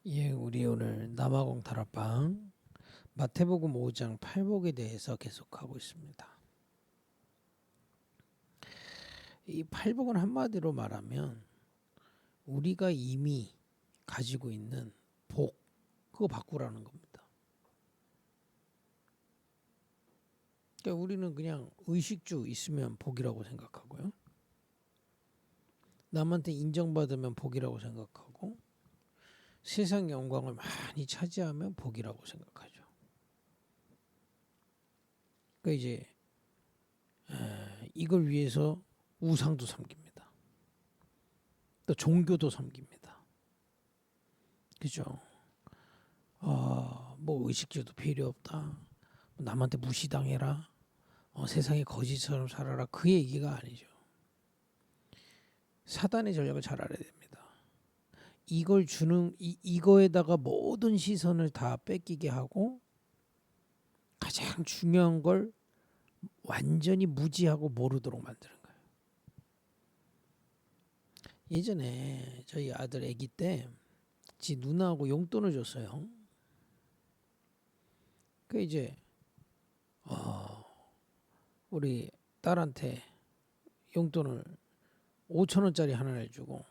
예, 우리 오늘 남아공 다락방 마태복음 5장 8복에 대해서 계속하고 있습니다. 이 8복은 한마디로 말하면 우리가 이미 가지고 있는 복, 그거 바꾸라는 겁니다. 그러니까 우리는 그냥 의식주 있으면 복이라고 생각하고요. 남한테 인정받으면 복이라고 생각하고 세상 영광을 많이 차지하면 복이라고 생각하죠. 그러니까 이제 이걸 위해서 우상도 섬깁니다. 또 종교도 섬깁니다. 그죠? 뭐 의식주도 필요 없다. 남한테 무시당해라. 세상에 거짓처럼 살아라. 그 얘기가 아니죠. 사단의 전략을 잘 알아야 됩니다. 이걸 주는 이거에다가 모든 시선을 다 뺏기게 하고 가장 중요한 걸 완전히 무지하고 모르도록 만드는 거예요. 예전에 저희 아들 아기 때 지 누나하고 용돈을 줬어요. 그 이제 우리 딸한테 용돈을 5천 원짜리 하나를 주고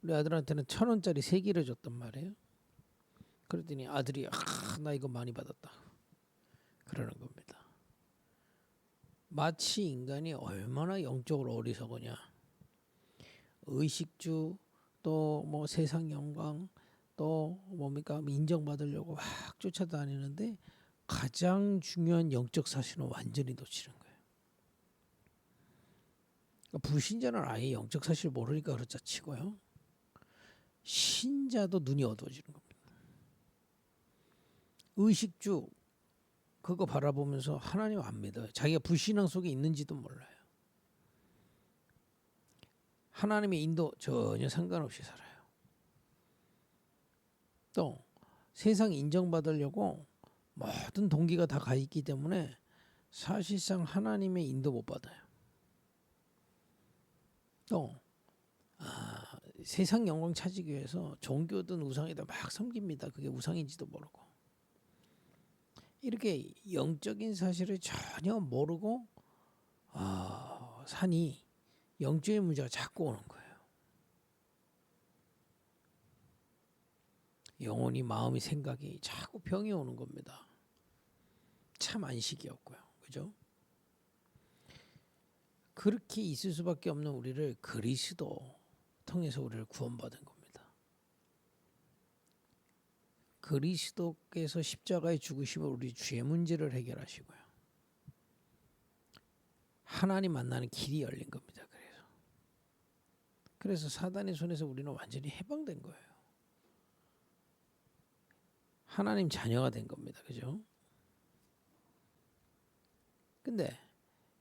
우리 아들한테는 1,000원짜리 3개를 줬단 말이에요. 그랬더니 아들이 나 이거 많이 받았다 그러는 겁니다. 마치 인간이 얼마나 영적으로 어리석으냐. 의식주 또 뭐 세상 영광 또 뭡니까 인정받으려고 막 쫓아다니는데 가장 중요한 영적 사실은 완전히 놓치는 거예요. 그러니까 불신자는 아예 영적 사실을 모르니까 그렇자 치고요. 신자도 눈이 어두워지는 겁니다. 의식주 그거 바라보면서 하나님 안 믿어요. 자기가 불신앙 속에 있는지도 몰라요. 하나님의 인도 전혀 상관없이 살아요. 또 세상 인정받으려고 모든 동기가 다 가 있기 때문에 사실상 하나님의 인도 못 받아요. 또 세상 영광 찾기 위해서 종교든 우상이든 막 섬깁니다. 그게 우상인지도 모르고. 이렇게 영적인 사실을 전혀 모르고 사니 영적인 문제가 자꾸 오는 거예요. 영혼이 마음이 생각이 자꾸 병이 오는 겁니다. 참 안식이 없고요. 그죠? 그렇게 있을 수밖에 없는 우리를 그리스도 통해서 우리를 구원받은 겁니다. 그리스도께서 십자가에 죽으시면 우리 죄 문제를 해결하시고요. 하나님 만나는 길이 열린 겁니다. 그래서 사단의 손에서 우리는 완전히 해방된 거예요. 하나님 자녀가 된 겁니다. 그죠? 근데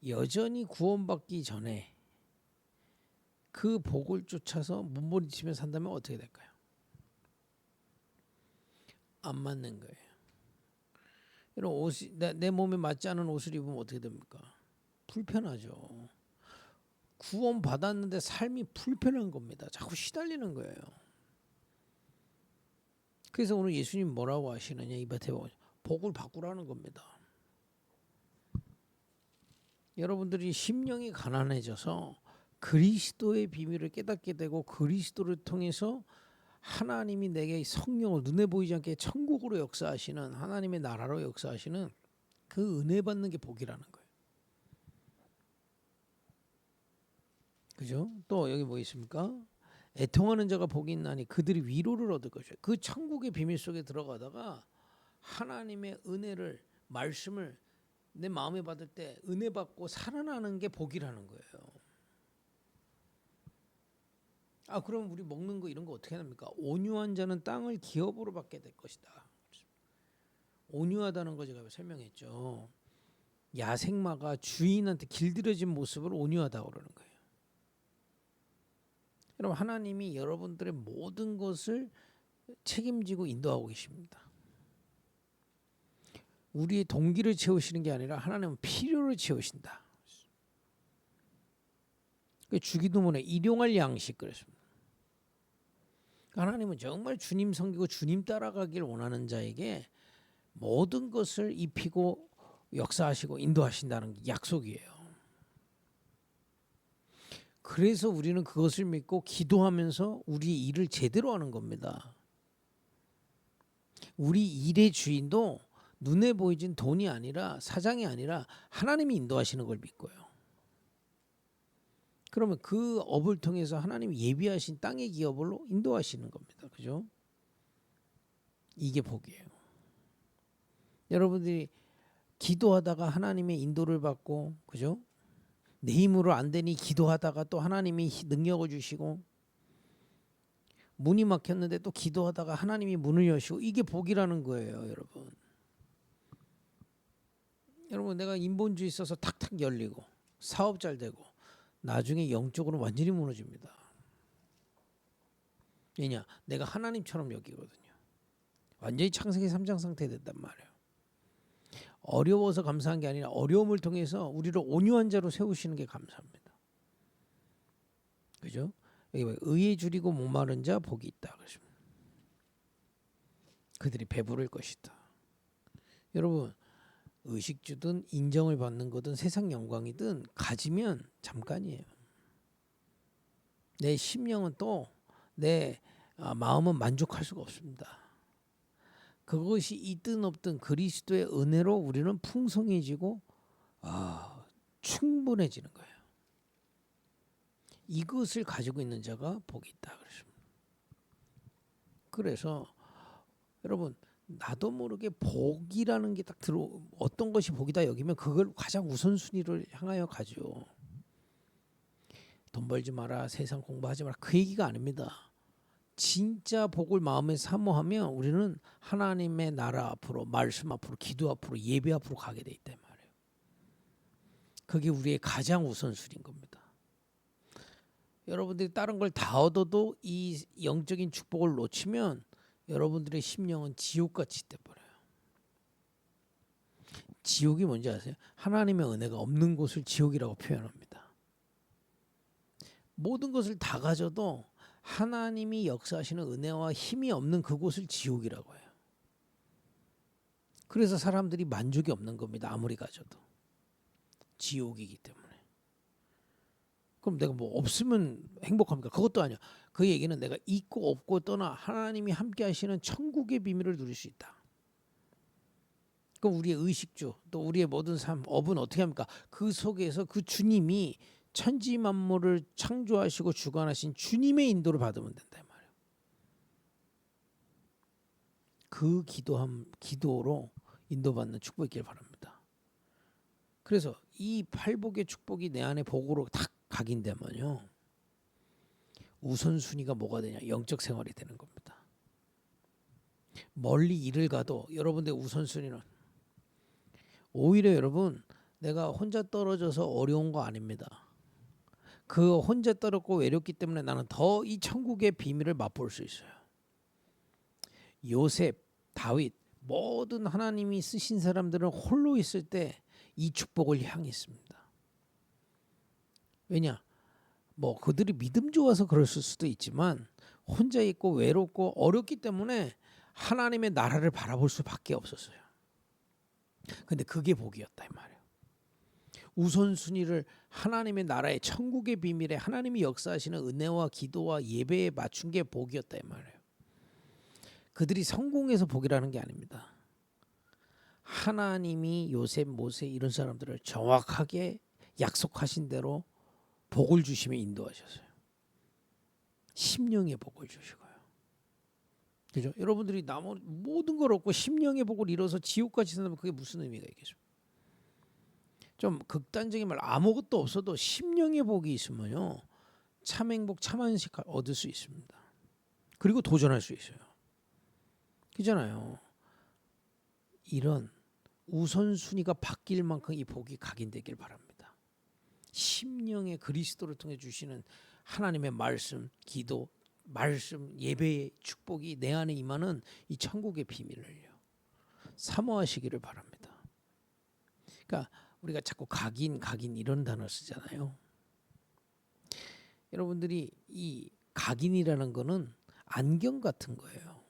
여전히 구원받기 전에 그 복을 쫓아서 몸부림치며 산다면 어떻게 될까요? 안 맞는 거예요. 이런 옷이 내 몸에 맞지 않은 옷을 입으면 어떻게 됩니까? 불편하죠. 구원 받았는데 삶이 불편한 겁니다. 자꾸 시달리는 거예요. 그래서 오늘 예수님 뭐라고 하시느냐 이 마태복음 복을 바꾸라는 겁니다. 여러분들이 심령이 가난해져서 그리스도의 비밀을 깨닫게 되고 그리스도를 통해서 하나님이 내게 성령을 눈에 보이지 않게 천국으로 역사하시는 하나님의 나라로 역사하시는 그 은혜 받는 게 복이라는 거예요. 그죠? 또 여기 뭐 있습니까? 애통하는 자가 복이 있나니 그들이 위로를 얻을 것이요. 그 천국의 비밀 속에 들어가다가 하나님의 은혜를 말씀을 내 마음에 받을 때 은혜 받고 살아나는 게 복이라는 거예요. 그럼 우리 먹는 거 이런 거 어떻게 합니까? 온유한 자는 땅을 기업으로 받게 될 것이다. 온유하다는 거 제가 설명했죠. 야생마가 주인한테 길들여진 모습을 온유하다고 그러는 거예요. 여러분 하나님이 여러분들의 모든 것을 책임지고 인도하고 계십니다. 우리의 동기를 채우시는 게 아니라 하나님은 필요를 채우신다. 주기도문에 일용할 양식 그랬습니다. 하나님은 정말 주님 섬기고 주님 따라가길 원하는 자에게 모든 것을 입히고 역사하시고 인도하신다는 게 약속이에요. 그래서 우리는 그것을 믿고 기도하면서 우리 일을 제대로 하는 겁니다. 우리 일의 주인도 눈에 보이진 돈이 아니라 사장이 아니라 하나님이 인도하시는 걸 믿고요. 그러면 그 업을 통해서 하나님이 예비하신 땅의 기업으로 인도하시는 겁니다. 그죠? 이게 복이에요. 여러분들이 기도하다가 하나님의 인도를 받고, 그죠? 내 힘으로 안 되니 기도하다가 또 하나님이 능력을 주시고, 문이 막혔는데 또 기도하다가 하나님이 문을 여시고, 이게 복이라는 거예요, 여러분. 여러분, 내가 인본주의 있어서 탁탁 열리고 사업 잘 되고 나중에 영적으로 완전히 무너집니다. 왜냐? 내가 하나님처럼 여기거든요. 완전히 창세기 3장 상태 된단 말이에요. 어려워서 감사한 게 아니라 어려움을 통해서 우리를 온유한 자로 세우시는 게 감사합니다. 그죠? 여기 의에 줄이고 목마른 자 복이 있다. 그들이 배부를 것이다. 여러분, 의식주든 인정을 받는 거든 세상 영광이든 가지면 잠깐이에요. 내 심령은 또 내 마음은 만족할 수가 없습니다. 그것이 있든 없든 그리스도의 은혜로 우리는 풍성해지고 충분해지는 거예요. 이것을 가지고 있는 자가 복이 있다. 그래서 여러분, 나도 모르게 복이라는 게 딱 어떤 것이 복이다 여기면 그걸 가장 우선순위를 향하여 가죠. 돈 벌지 마라, 세상 공부하지 마라, 그 얘기가 아닙니다. 진짜 복을 마음에 사모하면 우리는 하나님의 나라 앞으로, 말씀 앞으로, 기도 앞으로, 예배 앞으로 가게 돼 있단 말이에요. 그게 우리의 가장 우선순위인 겁니다. 여러분들이 다른 걸 다 얻어도 이 영적인 축복을 놓치면 여러분들의 심령은 지옥같이 돼버려요. 지옥이 뭔지 아세요? 하나님의 은혜가 없는 곳을 지옥이라고 표현합니다. 모든 것을 다 가져도 하나님이 역사하시는 은혜와 힘이 없는 그곳을 지옥이라고 해요. 그래서 사람들이 만족이 없는 겁니다. 아무리 가져도. 지옥이기 때문에. 그럼 내가 뭐 없으면 행복합니까? 그것도 아니야. 그 얘기는 내가 있고 없고 떠나 하나님이 함께 하시는 천국의 비밀을 누릴 수 있다. 그럼 우리의 의식주 또 우리의 모든 삶 업은 어떻게 합니까? 그 속에서 그 주님이 천지 만물을 창조하시고 주관하신 주님의 인도를 받으면 된다 이 말이에요. 그 기도로 인도받는 축복이 있길 바랍니다. 그래서 이 팔복의 축복이 내 안에 복으로 딱 각인되면요. 우선순위가 뭐가 되냐? 영적 생활이 되는 겁니다. 멀리 일을 가도 여러분들의 우선순위는 오히려 여러분 내가 혼자 떨어져서 어려운 거 아닙니다. 그 혼자 떨어졌고 외롭기 때문에 나는 더 이 천국의 비밀을 맛볼 수 있어요. 요셉, 다윗 모든 하나님이 쓰신 사람들은 홀로 있을 때 이 축복을 향했습니다. 왜냐? 뭐 그들이 믿음 좋아서 그랬을 수도 있지만 혼자 있고 외롭고 어렵기 때문에 하나님의 나라를 바라볼 수밖에 없었어요. 근데 그게 복이었다 이 말이에요. 우선순위를 하나님의 나라의 천국의 비밀에 하나님이 역사하시는 은혜와 기도와 예배에 맞춘 게 복이었다 이 말이에요. 그들이 성공해서 복이라는 게 아닙니다. 하나님이 요셉, 모세 이런 사람들을 정확하게 약속하신 대로 복을 주시며 인도하셨어요. 심령의 복을 주시고요. 그죠? 여러분들이 모든 걸 얻고 심령의 복을 잃어서 지옥까지 산다면 그게 무슨 의미가 있겠습니까? 좀 극단적인 말 아무것도 없어도 심령의 복이 있으면요. 참 행복, 참 안식 얻을 수 있습니다. 그리고 도전할 수 있어요. 그잖아요. 이런 우선순위가 바뀔 만큼 이 복이 각인되길 바랍니다. 심령의 그리스도를 통해 주시는 하나님의 말씀, 기도, 말씀, 예배의 축복이 내 안에 임하는 이 천국의 비밀을요. 사모하시기를 바랍니다. 그러니까 우리가 자꾸 각인 이런 단어 쓰잖아요. 여러분들이 이 각인이라는 거는 안경 같은 거예요.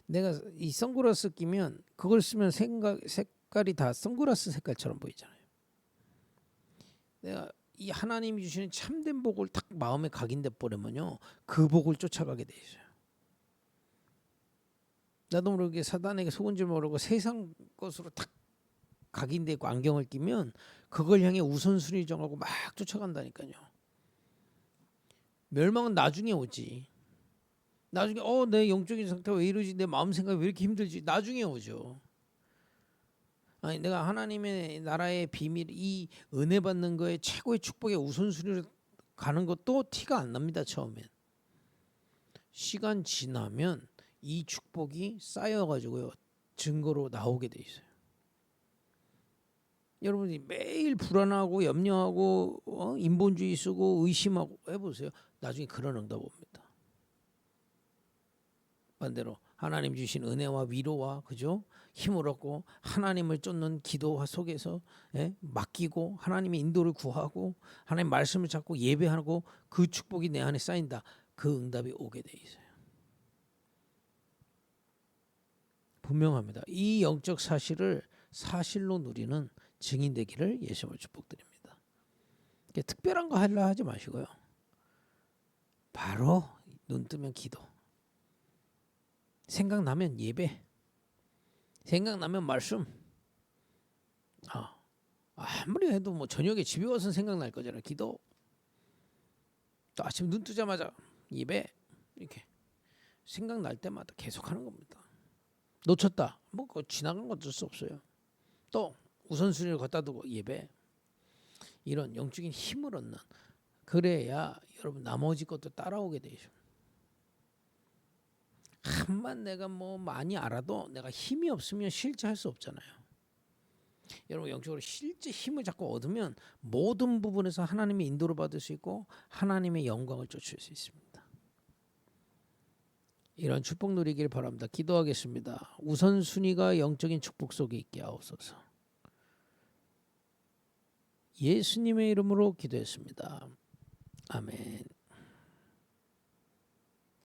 내가 이 선글라스 끼면 그걸 쓰면 색깔이 다 선글라스 색깔처럼 보이잖아요. 내가 이 하나님이 주시는 참된 복을 딱 마음에 각인돼 버리면요, 그 복을 쫓아가게 돼 있어요. 나도 모르게 사단에게 속은 줄 모르고 세상 것으로 딱 각인돼 있고 안경을 끼면 그걸 향해 우선순위 정하고 막 쫓아간다니까요. 멸망은 나중에 오지. 나중에 내 영적인 상태가 왜 이러지? 내 마음 생각이 왜 이렇게 힘들지? 나중에 오죠. 아니 내가 하나님의 나라의 비밀, 이 은혜 받는 거에 최고의 축복의 우선순위로 가는 것도 티가 안 납니다. 처음엔. 시간 지나면 이 축복이 쌓여가지고요, 증거로 나오게 돼 있어요. 여러분이 매일 불안하고 염려하고 인본주의 쓰고 의심하고 해보세요. 나중에 그런 응답 옵니다. 반대로 하나님 주신 은혜와 위로와 그죠? 힘을 얻고 하나님을 쫓는 기도 속에서 맡기고 하나님의 인도를 구하고 하나님 말씀을 찾고 예배하고 그 축복이 내 안에 쌓인다. 그 응답이 오게 돼 있어요. 분명합니다. 이 영적 사실을 사실로 누리는 증인 되기를 예수님을 축복드립니다. 특별한 거 하려 하지 마시고요. 바로 눈 뜨면 기도. 생각나면 예배. 생각나면 말씀. 아무리 해도 뭐 저녁에 집에 와서 생각날 거잖아요. 기도. 또 아침 눈 뜨자마자 예배. 이렇게 생각날 때마다 계속하는 겁니다. 놓쳤다. 뭐 그거 지나간 건 어쩔 수 없어요. 또 우선순위를 갖다 두고 예배. 이런 영적인 힘을 얻는, 그래야 여러분 나머지 것도 따라오게 되죠. 한만 내가 뭐 많이 알아도 내가 힘이 없으면 실제 할 수 없잖아요. 여러분 영적으로 실제 힘을 자꾸 얻으면 모든 부분에서 하나님의 인도를 받을 수 있고 하나님의 영광을 쫓을 수 있습니다. 이런 축복 누리길 바랍니다. 기도하겠습니다. 우선순위가 영적인 축복 속에 있게 하옵소서. 예수님의 이름으로 기도했습니다. 아멘.